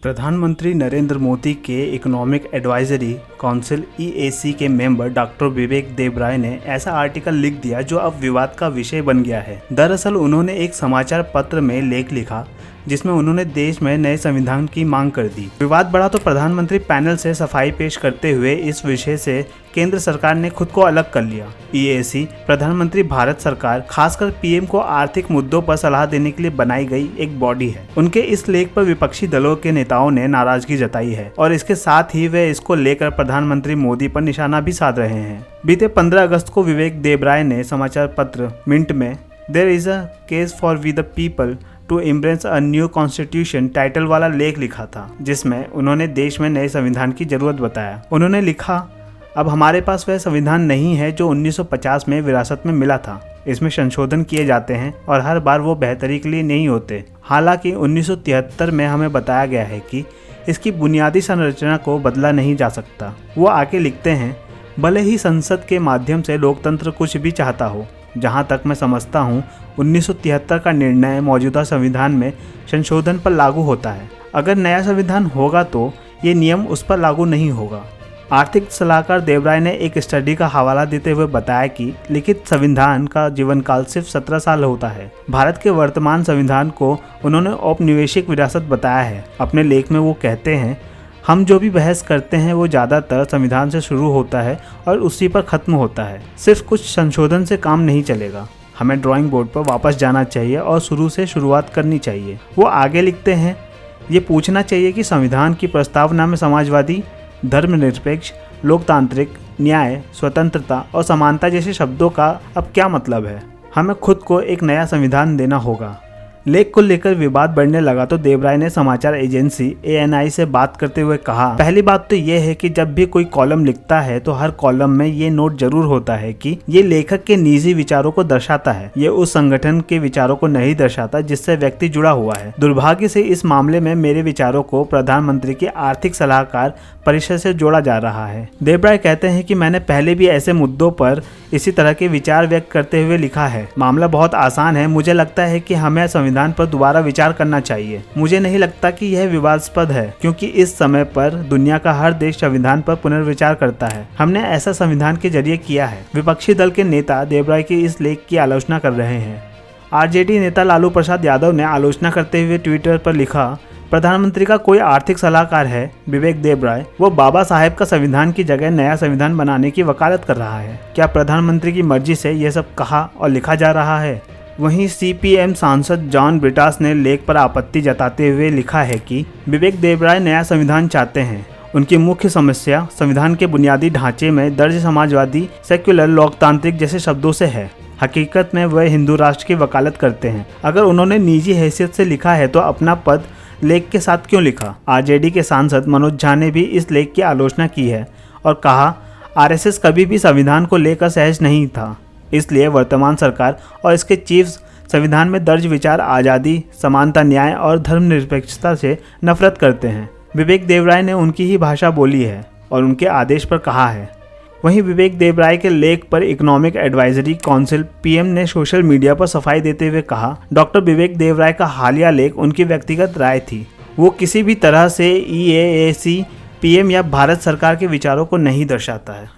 प्रधानमंत्री नरेंद्र मोदी के economic advisory council (EAC) के मेंबर डॉक्टर विवेक देबराय ने ऐसा आर्टिकल लिख दिया जो अब विवाद का विषय बन गया है। दरअसल उन्होंने एक समाचार पत्र में लेख लिखा जिसमें उन्होंने देश में नए संविधान की मांग कर दी। विवाद बढ़ा तो प्रधानमंत्री पैनल से सफाई पेश करते हुए इस विषय से केंद्र सरकार ने खुद को अलग कर लिया। EAC प्रधानमंत्री भारत सरकार खासकर PM को आर्थिक मुद्दों पर सलाह देने के लिए बनाई गई एक बॉडी है। उनके इस लेख पर विपक्षी दलों के नेताओं ने नाराजगी जताई है और इसके साथ ही वे इसको लेकर प्रधानमंत्री मोदी पर निशाना भी साध रहे हैं। बीते 15 अगस्त को विवेक देबराय ने समाचार पत्र मिंट में there is a case for we the people to embrace a new constitution title वाला लेख लिखा था, जिसमें उन्होंने देश में नए संविधान की जरूरत बताया। उन्होंने लिखा, अब हमारे पास वह संविधान नहीं है जो 1950 में विरासत में मिला था। इसमें संशोधन किए जाते हैं और हर बार वो बेहतरी के लिए नहीं होते। हालांकि 1973 में हमें बताया गया है कि इसकी बुनियादी संरचना को बदला नहीं जा सकता। वो आगे लिखते हैं, भले ही संसद के माध्यम से लोकतंत्र कुछ भी चाहता हो, जहां तक मैं समझता हूं 1973 का निर्णय मौजूदा संविधान में संशोधन पर लागू होता है। अगर नया संविधान होगा तो ये नियम उस पर लागू नहीं होगा। आर्थिक सलाहकार देबराय ने एक स्टडी का हवाला देते हुए बताया कि लिखित संविधान का जीवन काल सिर्फ 17 साल होता है। भारत के वर्तमान संविधान को उन्होंने औपनिवेशिक विरासत बताया है। अपने लेख में वो कहते हैं, हम जो भी बहस करते हैं वो ज़्यादातर संविधान से शुरू होता है और उसी पर ख़त्म होता है। सिर्फ कुछ संशोधन से काम नहीं चलेगा। हमें ड्राइंग बोर्ड पर वापस जाना चाहिए और शुरू से शुरुआत करनी चाहिए। वो आगे लिखते हैं, ये पूछना चाहिए कि संविधान की प्रस्तावना में समाजवादी, धर्मनिरपेक्ष, लोकतांत्रिक, न्याय, स्वतंत्रता और समानता जैसे शब्दों का अब क्या मतलब है। हमें खुद को एक नया संविधान देना होगा। लेख को लेकर विवाद बढ़ने लगा तो देबराय ने समाचार एजेंसी ANI से बात करते हुए कहा, पहली बात तो ये है कि जब भी कोई कॉलम लिखता है तो हर कॉलम में ये नोट जरूर होता है कि ये लेखक के निजी विचारों को दर्शाता है, ये उस संगठन के विचारों को नहीं दर्शाता जिससे व्यक्ति जुड़ा हुआ है। दुर्भाग्य से इस मामले में मेरे विचारों को प्रधानमंत्री के आर्थिक सलाहकार परिषद से जोड़ा जा रहा है। देबराय कहते हैं कि मैंने पहले भी ऐसे मुद्दों पर इसी तरह के विचार व्यक्त करते हुए लिखा है। मामला बहुत आसान है। मुझे लगता है कि हमें संविधान पर दोबारा विचार करना चाहिए। मुझे नहीं लगता कि यह विवादास्पद है, क्योंकि इस समय पर दुनिया का हर देश संविधान पर पुनर्विचार करता है। हमने ऐसा संविधान के जरिए किया है। विपक्षी दल के नेता देबराय के इस लेख की आलोचना कर रहे हैं। RJD नेता लालू प्रसाद यादव ने आलोचना करते हुए ट्विटर पर लिखा, प्रधानमंत्री का कोई आर्थिक सलाहकार है विवेक देबराय, वो बाबा साहेब का संविधान की जगह नया संविधान बनाने की वकालत कर रहा है। क्या प्रधानमंत्री की मर्जी से यह सब कहा और लिखा जा रहा है? वहीं CPM सांसद जॉन ब्रिटास ने लेख पर आपत्ति जताते हुए लिखा है कि विवेक देबराय नया संविधान चाहते हैं। उनकी मुख्य समस्या संविधान के बुनियादी ढांचे में दर्ज समाजवादी, सेक्युलर, लोकतांत्रिक जैसे शब्दों से है। हकीकत में वह हिंदू राष्ट्र की वकालत करते हैं। अगर उन्होंने निजी हैसियत से लिखा है तो अपना पद लेख के साथ क्यों लिखा? RJD के सांसद मनोज झा ने भी इस लेख की आलोचना की है और कहा, RSS कभी भी संविधान को लेकर सहज नहीं था, इसलिए वर्तमान सरकार और इसके चीफ्स संविधान में दर्ज विचार आज़ादी, समानता, न्याय और धर्मनिरपेक्षता से नफरत करते हैं। विवेक देबराय ने उनकी ही भाषा बोली है और उनके आदेश पर कहा है। वहीं विवेक देबराय के लेख पर इकोनॉमिक एडवाइजरी काउंसिल PM ने सोशल मीडिया पर सफाई देते हुए कहा, डॉक्टर विवेक देबराय का हालिया लेख उनकी व्यक्तिगत राय थी। वो किसी भी तरह से EAC, PM या भारत सरकार के विचारों को नहीं दर्शाता है।